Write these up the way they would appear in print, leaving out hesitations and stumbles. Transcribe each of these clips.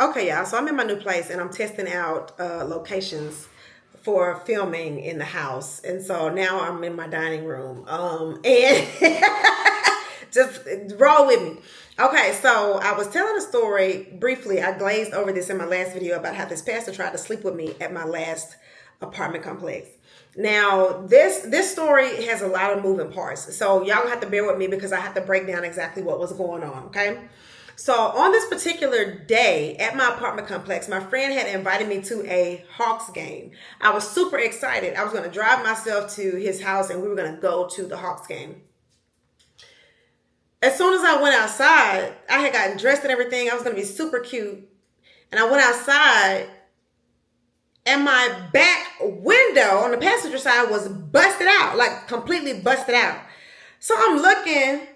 Okay, y'all. So I'm in my new place and I'm testing out locations for filming in the house. And so now I'm in my dining room. And just roll with me. Okay, so I was telling a story briefly. I glazed over this in my last video about how this pastor tried to sleep with me at my last apartment complex. Now, this story has a lot of moving parts. So y'all have to bear with me because I have to break down exactly what was going on, okay? So on this particular day at my apartment complex, my friend had invited me to a Hawks game. I was super excited. I was going to drive myself to his house and we were going to go to the Hawks game. As soon as I went outside, I had gotten dressed and everything. I was going to be super cute. And I went outside and my back window on the passenger side was busted out, like completely busted out. So I'm looking,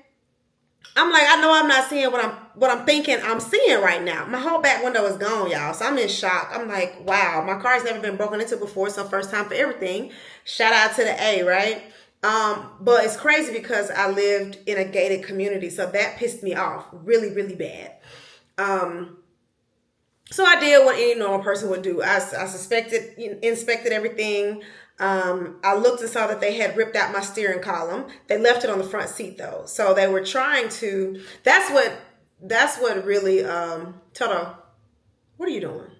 I'm like, I know I'm not seeing what I'm thinking I'm seeing right now. My whole back window is gone, y'all. So I'm in shock. I'm like, wow, my car's never been broken into before. So first time for everything. Shout out to the A, right? But it's crazy because I lived in a gated community. So that pissed me off really, really bad. So I did what any normal person would do. I inspected everything. I looked and saw that they had ripped out my steering column. They left it on the front seat though. So they were trying to, that's what really, Toto, what are you doing?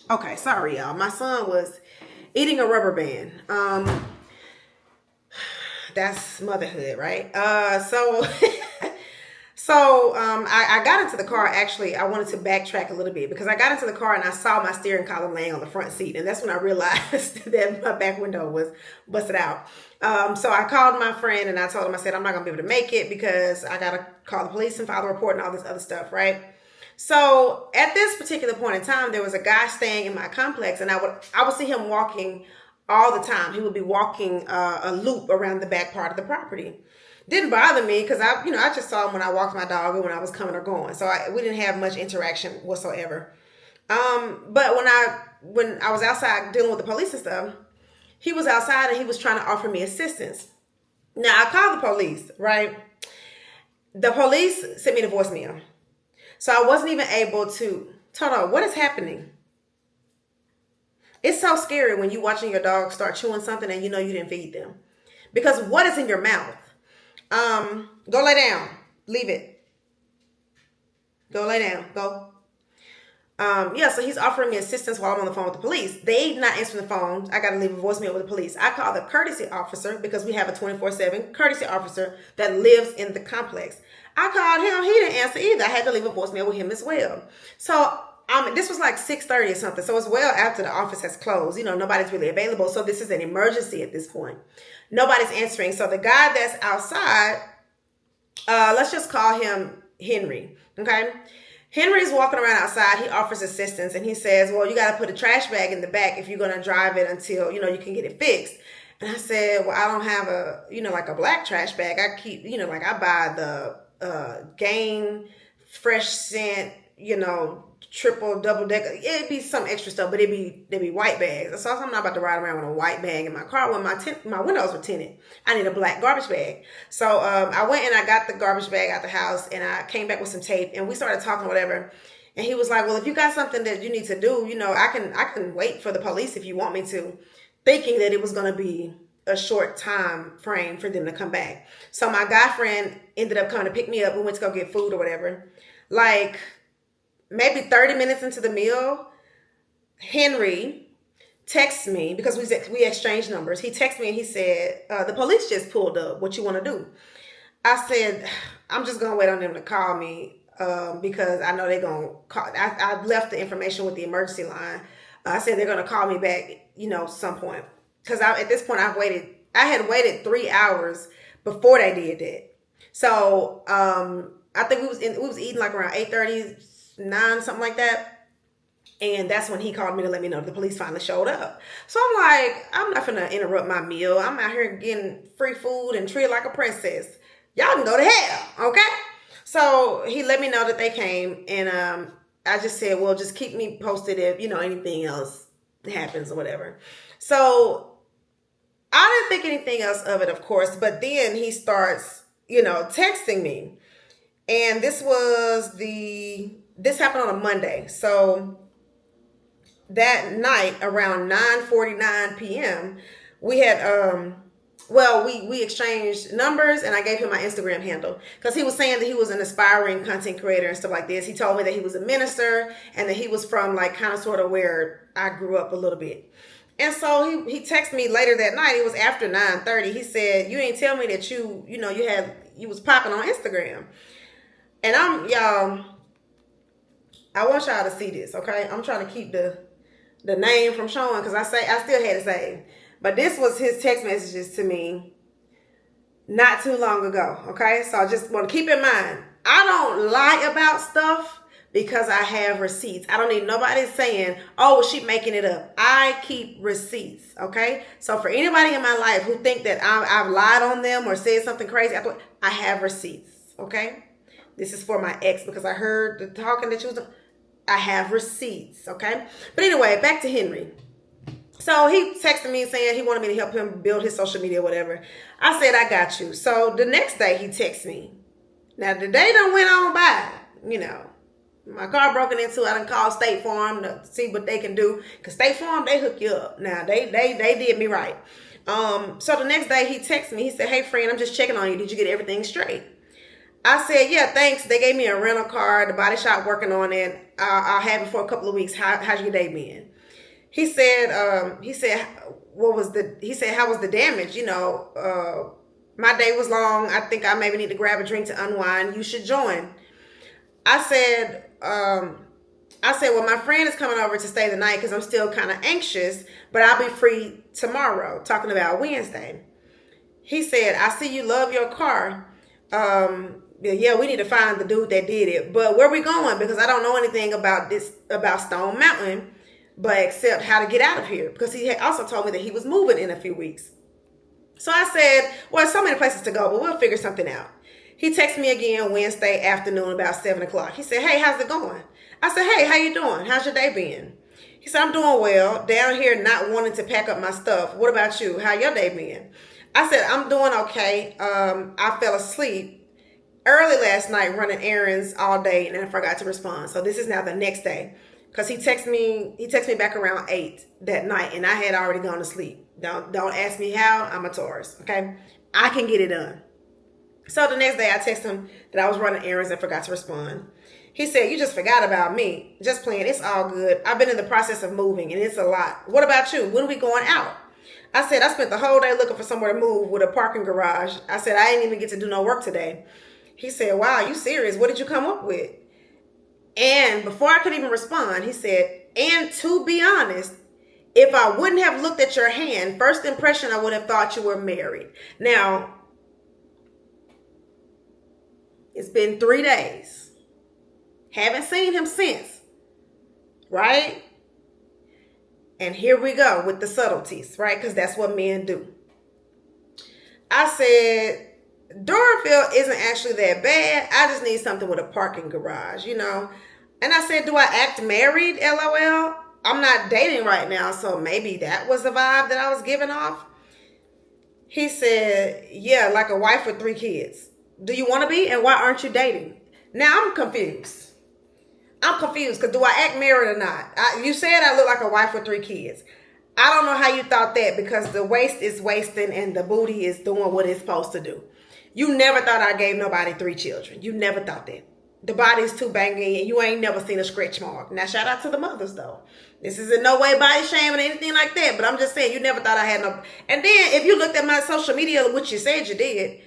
Okay, sorry y'all. My son was eating a rubber band. That's motherhood, right? I got into the car. Actually, I wanted to backtrack a little bit because I got into the car and I saw my steering column laying on the front seat. And that's when I realized that my back window was busted out. So I called my friend and I told him, I said, I'm not going to be able to make it because I got to call the police and file the report and all this other stuff, right? So at this particular point in time, there was a guy staying in my complex and I would see him walking all the time. He would be walking a loop around the back part of the property. Didn't bother me because I just saw him when I walked my dog or when I was coming or going. So we didn't have much interaction whatsoever. But when I was outside dealing with the police and stuff, he was outside and he was trying to offer me assistance. Now I called the police, right? The police sent me the voicemail. So I wasn't even able to, Toto, what is happening? It's so scary when you watching your dog start chewing something and you know you didn't feed them. Because what is in your mouth? Go lay down. Leave it. Go lay down. Go. So he's offering me assistance while I'm on the phone with the police. They not answering the phone. I got to leave a voicemail with the police. I call the courtesy officer because we have a 24/7 courtesy officer that lives in the complex. I called him. He didn't answer either. I had to leave a voicemail with him as well. So this was like 6:30 or something. So it's well after the office has closed. Nobody's really available. So this is an emergency at this point. Nobody's answering. So the guy that's outside, let's just call him Henry. Okay. Henry's walking around outside. He offers assistance and he says, well, you got to put a trash bag in the back if you're going to drive it until, you can get it fixed. And I said, well, I don't have like a black trash bag. I keep, I buy the Gain Fresh Scent, triple, double decker. It'd be some extra stuff, but they'd be white bags. So I'm not about to ride around with a white bag in my car when my windows were tinted. I need a black garbage bag. So I went and I got the garbage bag out the house and I came back with some tape and we started talking whatever. And he was like, well, if you got something that you need to do, I can wait for the police if you want me to, thinking that it was going to be a short time frame for them to come back. So my guy friend ended up coming to pick me up. We went to go get food or whatever. Like maybe 30 minutes into the meal, Henry texts me because we exchanged numbers. He texted me and he said, the police just pulled up. What you want to do? I said, I'm just going to wait on them to call me because I know they're going to call. I left the information with the emergency line. I said they're going to call me back, some point. Because at this point, I had waited 3 hours before they did that. So I think we was eating like around 8:30, 9, something like that. And that's when he called me to let me know the police finally showed up. So I'm like, I'm not gonna interrupt my meal. I'm out here getting free food and treated like a princess. Y'all can go to hell, okay? So he let me know that they came and I just said, well, just keep me posted if, anything else happens or whatever. So I didn't think anything else of it, of course. But then he starts, texting me. And this happened on a Monday. So that night around 9:49 p.m., we had, we exchanged numbers, and I gave him my Instagram handle because he was saying that he was an aspiring content creator and stuff like this. He told me that he was a minister and that he was from like kind of sort of where I grew up a little bit. And so he texted me later that night. It was after 9:30. He said, "You didn't tell me that you was popping on Instagram." And I want y'all to see this, okay? I'm trying to keep the name from showing because I still had it saved. But this was his text messages to me not too long ago, okay? So I just want to keep in mind, I don't lie about stuff because I have receipts. I don't need nobody saying, oh, well, she making it up. I keep receipts, okay? So for anybody in my life who think that I've lied on them or said something crazy, I have receipts, okay? This is for my ex because I heard the talking that she was doing. I have receipts, okay? But anyway, back to Henry. So he texted me saying he wanted me to help him build his social media or whatever. I said, I got you. So the next day he texted me. Now the day done went on by, my car broken into. I done called State Farm to see what they can do. Because State Farm, they hook you up. Now they did me right. So the next day he texted me. He said, hey friend, I'm just checking on you. Did you get everything straight? I said, yeah, thanks. They gave me a rental car. The body shop working on it. I'll have it for a couple of weeks. How's your day been? He said, how was the damage? My day was long. I think I maybe need to grab a drink to unwind. You should join. I said, well, my friend is coming over to stay the night because I'm still kind of anxious, but I'll be free tomorrow, talking about Wednesday. He said, I see you love your car. Yeah, we need to find the dude that did it. But where we going? Because I don't know anything about Stone Mountain, but except how to get out of here. Because he had also told me that he was moving in a few weeks. So I said, well, so many places to go, but we'll figure something out. He texted me again Wednesday afternoon about 7 o'clock. He said, hey, how's it going? I said, hey, how you doing? How's your day been? He said, I'm doing well. Down here not wanting to pack up my stuff. What about you? How your day been? I said, I'm doing okay. I fell asleep early last night running errands all day and I forgot to respond. So this is now the next day because he texted me back around 8 that night and I had already gone to sleep. Don't ask me how. I'm a Taurus, okay? I can get it done. So the next day I texted him that I was running errands and forgot to respond. He said, you just forgot about me. Just playing. It's all good. I've been in the process of moving and it's a lot. What about you? When are we going out? I said, I spent the whole day looking for somewhere to move with a parking garage. I said, I didn't even get to do no work today. He said, wow, you serious? What did you come up with? And before I could even respond, he said, and to be honest, if I wouldn't have looked at your hand, first impression, I would have thought you were married. Now, it's been 3 days. Haven't seen him since. Right? And here we go with the subtleties, right? Because that's what men do. I said, Doraville isn't actually that bad. I just need something with a parking garage, And I said, do I act married? LOL. I'm not dating right now, so maybe that was the vibe that I was giving off. He said, yeah, like a wife with 3 kids. Do you want to be? And why aren't you dating? Now I'm confused. Because do I act married or not? You said I look like a wife with 3 kids. I don't know how you thought that because the waist is wasting and the booty is doing what it's supposed to do. You never thought I gave nobody 3 children. You never thought that. The body's too banging and you ain't never seen a stretch mark. Now, shout out to the mothers, though. This is in no way body shaming or anything like that. But I'm just saying, you never thought I had no... And then, if you looked at my social media, which you said you did,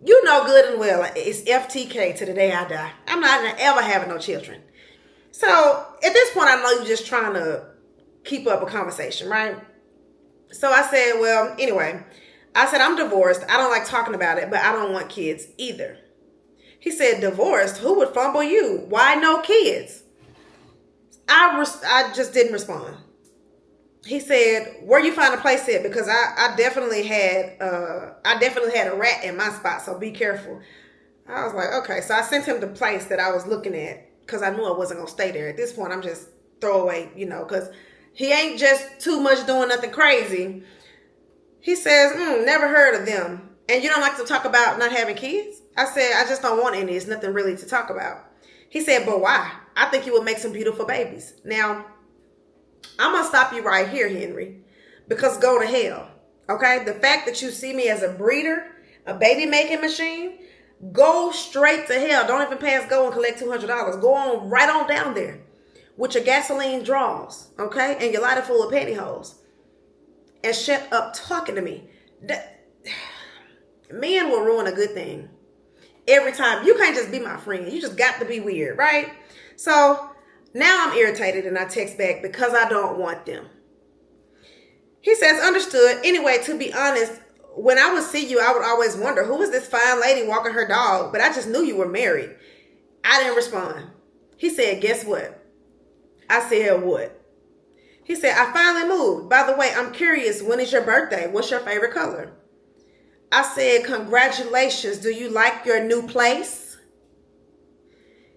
you know good and well, it's FTK to the day I die. I'm not ever having no children. So, at this point, I know you're just trying to keep up a conversation, right? So, I said, well, anyway... I said, I'm divorced. I don't like talking about it, but I don't want kids either. He said, divorced? Who would fumble you? Why no kids? I just didn't respond. He said, where you find a place at? Because I definitely had a rat in my spot, so be careful. I was like, okay. So I sent him the place that I was looking at. because I knew I wasn't going to stay there. At this point, I'm just throwaway, because he ain't just too much doing nothing crazy. He says, never heard of them. And you don't like to talk about not having kids? I said, I just don't want any. It's nothing really to talk about. He said, but why? I think you would make some beautiful babies. Now, I'm going to stop you right here, Henry, because go to hell. Okay? The fact that you see me as a breeder, a baby making machine, go straight to hell. Don't even pass go and collect $200. Go on right on down there with your gasoline draws, okay? And your lighter full of pantyhose. And shut up talking to me. Men will ruin a good thing. Every time. You can't just be my friend. You just got to be weird, right? So now I'm irritated and I text back because I don't want them. He says, understood. Anyway, to be honest, when I would see you, I would always wonder, who is this fine lady walking her dog? But I just knew you were married. I didn't respond. He said, guess what? I said, what? He said, I finally moved. By the way, I'm curious, when is your birthday? What's your favorite color? I said, congratulations. Do you like your new place?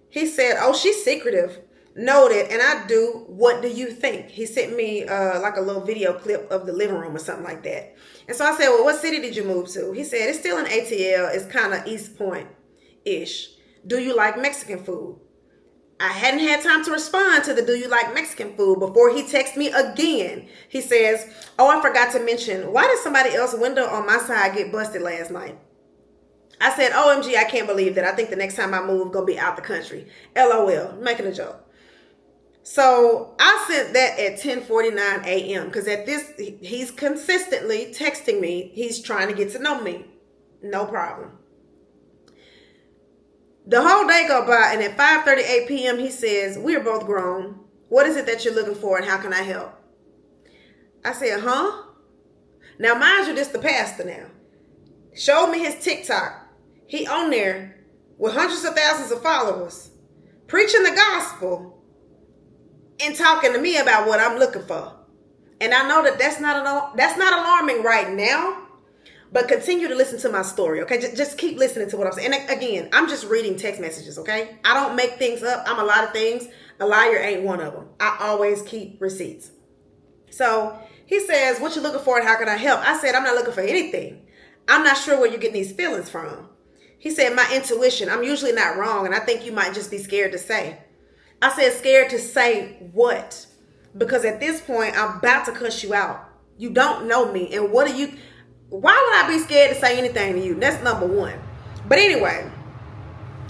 He said, oh, she's secretive. Noted. And I do. What do you think? He sent me like a little video clip of the living room or something like that. And so I said, well, what city did you move to? He said, it's still in ATL. It's kind of East Point-ish. Do you like Mexican food? I hadn't had time to respond to the do you like Mexican food before he texted me again. He says, oh, I forgot to mention, why did somebody else's window on my side get busted last night? I said, OMG, I can't believe that. I think the next time I move, going to be out the country. LOL, making a joke. So I sent that at 10:49 a.m. because at this, he's consistently texting me. He's trying to get to know me. No problem. The whole day go by, and at 5:38 p.m. he says, we're both grown. What is it that you're looking for and how can I help? I said, huh? Now, mind you, this the pastor now. Showed me his TikTok. He on there with hundreds of thousands of followers, preaching the gospel and talking to me about what I'm looking for. And I know that that's not alarming right now. But continue to listen to my story, okay? Just keep listening to what I'm saying. And again, I'm just reading text messages, okay? I don't make things up. I'm a lot of things. A liar ain't one of them. I always keep receipts. So he says, what you looking for and how can I help? I said, I'm not looking for anything. I'm not sure where you're getting these feelings from. He said, my intuition. I'm usually not wrong, and I think you might just be scared to say. I said, scared to say what? Because at this point, I'm about to cuss you out. You don't know me, and what are you... Why would I be scared to say anything to you? That's number one. But anyway,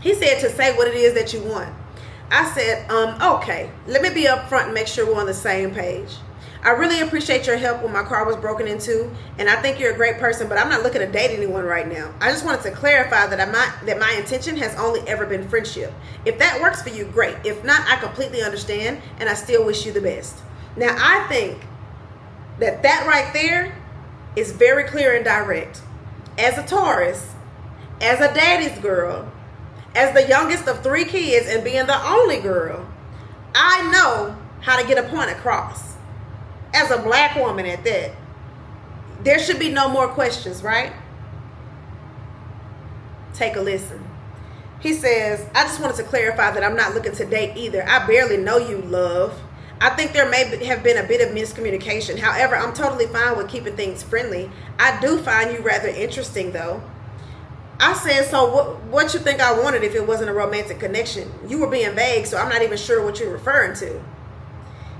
he said to say what it is that you want. I said, okay, let me be upfront and make sure we're on the same page. I really appreciate your help when my car was broken into, and I think you're a great person, but I'm not looking to date anyone right now. I just wanted to clarify that my intention has only ever been friendship. If that works for you, great. If not, I completely understand, and I still wish you the best. Now, I think that right there is very clear and direct. As a Taurus, as a daddy's girl, as the youngest of 3 kids and being the only girl, I know how to get a point across. As a black woman at that, there should be no more questions, right? Take a listen. He says, I just wanted to clarify that I'm not looking to date either. I barely know you, love. I think there may have been a bit of miscommunication. However, I'm totally fine with keeping things friendly. I do find you rather interesting, though. I said, so what you think I wanted if it wasn't a romantic connection? You were being vague, so I'm not even sure what you're referring to.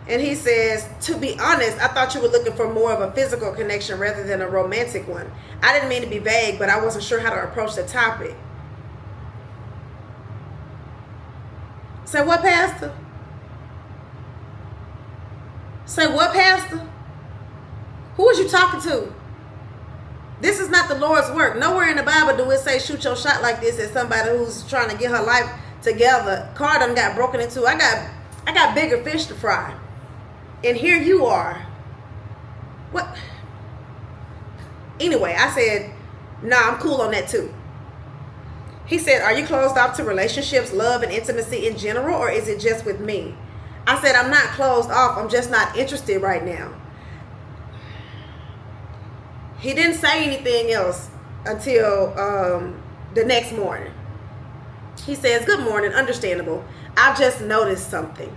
And he says, to be honest, I thought you were looking for more of a physical connection rather than a romantic one. I didn't mean to be vague, but I wasn't sure how to approach the topic. Say what, Pastor? Say what, Pastor? Who is you talking to? This is not the Lord's work. Nowhere in the Bible do it say shoot your shot like this at somebody who's trying to get her life together. Car done got broken into. I got bigger fish to fry. And here you are. What? Anyway, I said, nah, I'm cool on that too. He said, are you closed off to relationships, love, and intimacy in general, or is it just with me? I said, I'm not closed off. I'm just not interested right now. He didn't say anything else until the next morning. He says, good morning, understandable. I've just noticed something.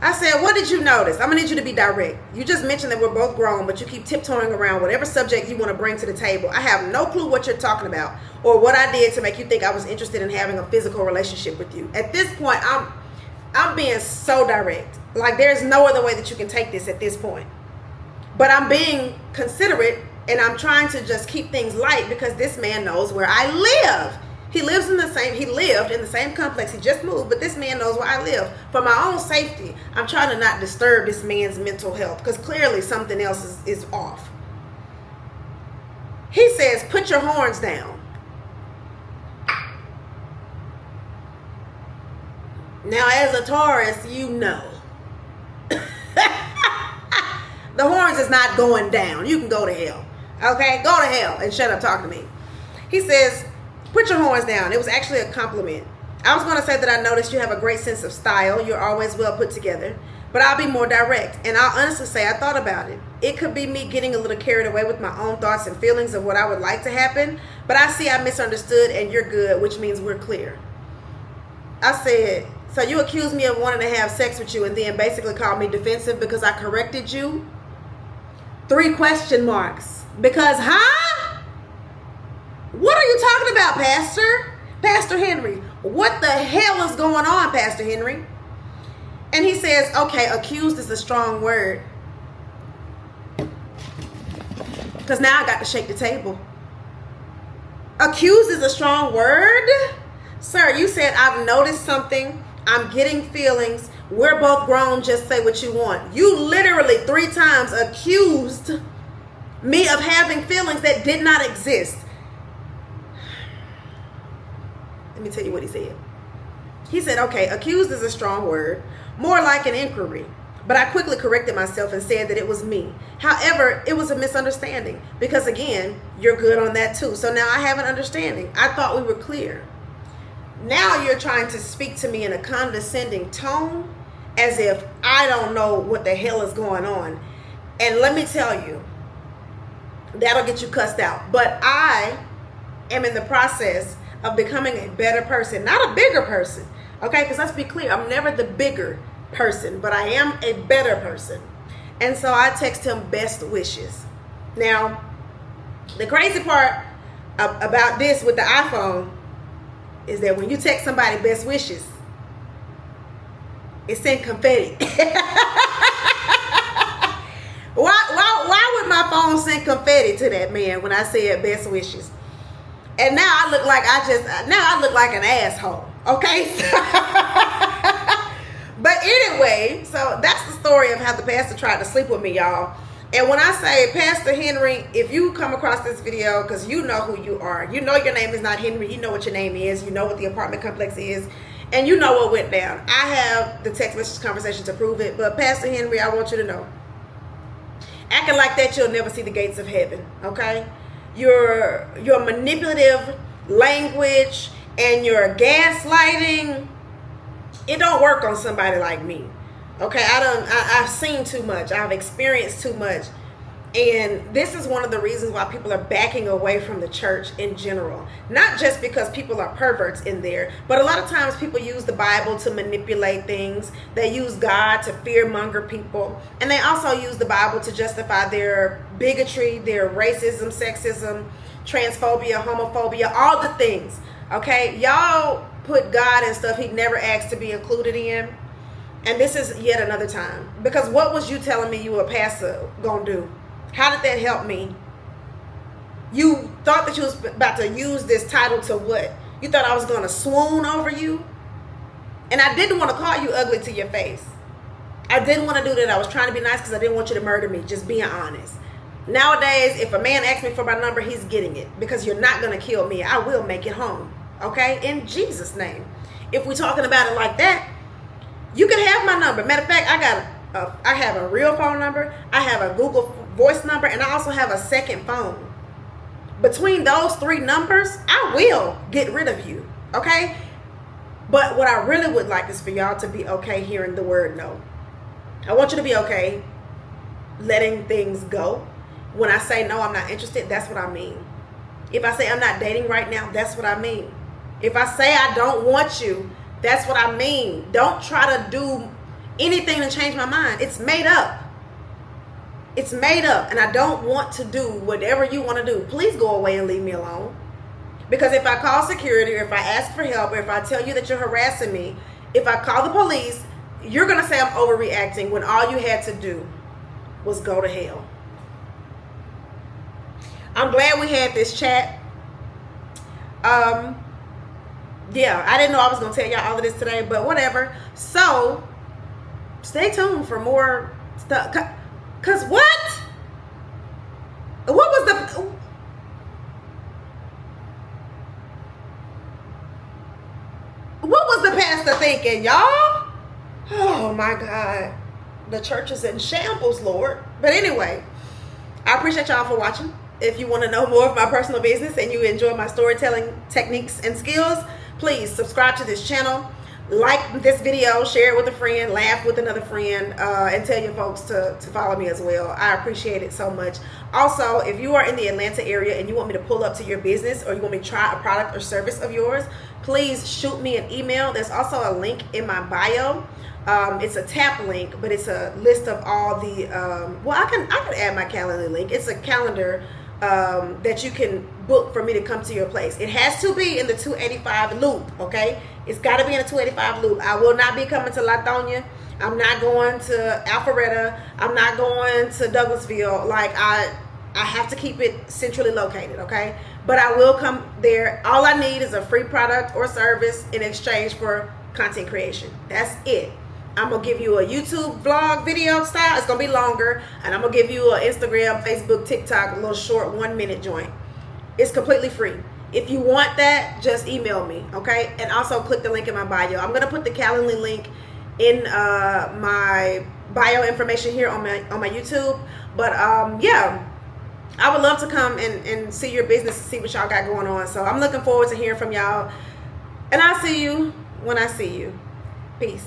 I said, what did you notice? I'm going to need you to be direct. You just mentioned that we're both grown, but you keep tiptoeing around whatever subject you want to bring to the table. I have no clue what you're talking about or what I did to make you think I was interested in having a physical relationship with you. At this point, I'm being so direct. Like, there's no other way that you can take this at this point. But I'm being considerate, and I'm trying to just keep things light because this man knows where I live. He lived in the same complex. He just moved, but this man knows where I live. For my own safety, I'm trying to not disturb this man's mental health because clearly something else is off. He says, put your horns down. Now, as a Taurus, you know. The horns is not going down. You can go to hell. Okay? Go to hell and shut up talking to me. He says, put your horns down. It was actually a compliment. I was going to say that I noticed you have a great sense of style. You're always well put together. But I'll be more direct. And I'll honestly say I thought about it. It could be me getting a little carried away with my own thoughts and feelings of what I would like to happen. But I see I misunderstood and you're good, which means we're clear. I said, so you accused me of wanting to have sex with you and then basically called me defensive because I corrected you? 3 question marks. Because, huh? What are you talking about, Pastor? Pastor Henry, what the hell is going on, Pastor Henry? And he says, okay, accused is a strong word. Because now I got to shake the table. Accused is a strong word? Sir, you said I've noticed something. I'm getting feelings. We're both grown. Just say what you want. You literally 3 times accused me of having feelings that did not exist. Let me tell you what he said. He said, okay, accused is a strong word, more like an inquiry. But I quickly corrected myself and said that it was me. However, it was a misunderstanding because, again, you're good on that too. So now I have an understanding. I thought we were clear. Now you're trying to speak to me in a condescending tone as if I don't know what the hell is going on. And let me tell you, that'll get you cussed out. But I am in the process of becoming a better person, not a bigger person. Okay, because let's be clear, I'm never the bigger person, but I am a better person. And so I text him best wishes. Now, the crazy part about this with the iPhone is that when you text somebody best wishes, it sent confetti. Why would my phone send confetti to that man when I said best wishes? And now I look like an asshole. Okay? But anyway, so that's the story of how the pastor tried to sleep with me, y'all. And when I say, Pastor Henry, if you come across this video, because you know who you are, you know your name is not Henry, you know what your name is, you know what the apartment complex is, and you know what went down. I have the text message conversation to prove it, but Pastor Henry, I want you to know, acting like that, you'll never see the gates of heaven, okay? Your manipulative language and your gaslighting, it don't work on somebody like me. Okay, I've seen too much. I've experienced too much. And this is one of the reasons why people are backing away from the church in general. Not just because people are perverts in there, but a lot of times people use the Bible to manipulate things. They use God to fearmonger people. And they also use the Bible to justify their bigotry, their racism, sexism, transphobia, homophobia, all the things. Okay, y'all put God and stuff he never asked to be included in. And this is yet another time. Because what was you telling me you were a pastor gonna do? How did that help me? You thought that you was about to use this title to what? You thought I was gonna swoon over you? And I didn't want to call you ugly to your face. I didn't want to do that. I was trying to be nice because I didn't want you to murder me. Just being honest. Nowadays, if a man asks me for my number, he's getting it. Because you're not gonna kill me. I will make it home. Okay? In Jesus' name. If we're talking about it like that, you can have my number. Matter of fact, I have a real phone number. I have a Google Voice number, and I also have a second phone. Between those 3 numbers, I will get rid of you. Okay? But what I really would like is for y'all to be okay hearing the word no. I want you to be okay letting things go. When I say no, I'm not interested, that's what I mean. If I say I'm not dating right now, that's what I mean. If I say I don't want you, That's what I mean. Don't try to do anything to change my mind. It's made up. It's made up, and I don't want to do whatever you want to do. Please go away and leave me alone. Because if I call security, or if I ask for help, or if I tell you that you're harassing me, if I call the police, you're going to say I'm overreacting when all you had to do was go to hell. I'm glad we had this chat. Yeah, I didn't know I was going to tell y'all all of this today, but whatever. So, stay tuned for more stuff. Because what? What was the... What was the pastor thinking, y'all? Oh, my God. The church is in shambles, Lord. But anyway, I appreciate y'all for watching. If you want to know more of my personal business and you enjoy my storytelling techniques and skills, please subscribe to this channel, like this video, share it with a friend, laugh with another friend, and tell your folks to follow me as well. I appreciate it so much. Also, if you are in the Atlanta area and you want me to pull up to your business, or you want me to try a product or service of yours, please shoot me an email. There's also a link in my bio. It's a tap link, but it's a list of all the well, I can add my calendar link. It's a calendar that you can book for me to come to your place. It has to be in the 285 loop, okay? It's got to be in the 285 loop. I will not be coming to Lithonia. I'm not going to Alpharetta. I'm not going to Douglasville. Like, I have to keep it centrally located, okay? But I will come there. All I need is a free product or service in exchange for content creation. That's it. I'm going to give you a YouTube vlog video style. It's going to be longer. And I'm going to give you an Instagram, Facebook, TikTok, a little short 1-minute joint. It's completely free. If you want that, just email me, okay? And also click the link in my bio. I'm going to put the Calendly link in my bio information here on my YouTube. But yeah, I would love to come and see your business and see what y'all got going on. So I'm looking forward to hearing from y'all. And I'll see you when I see you. Peace.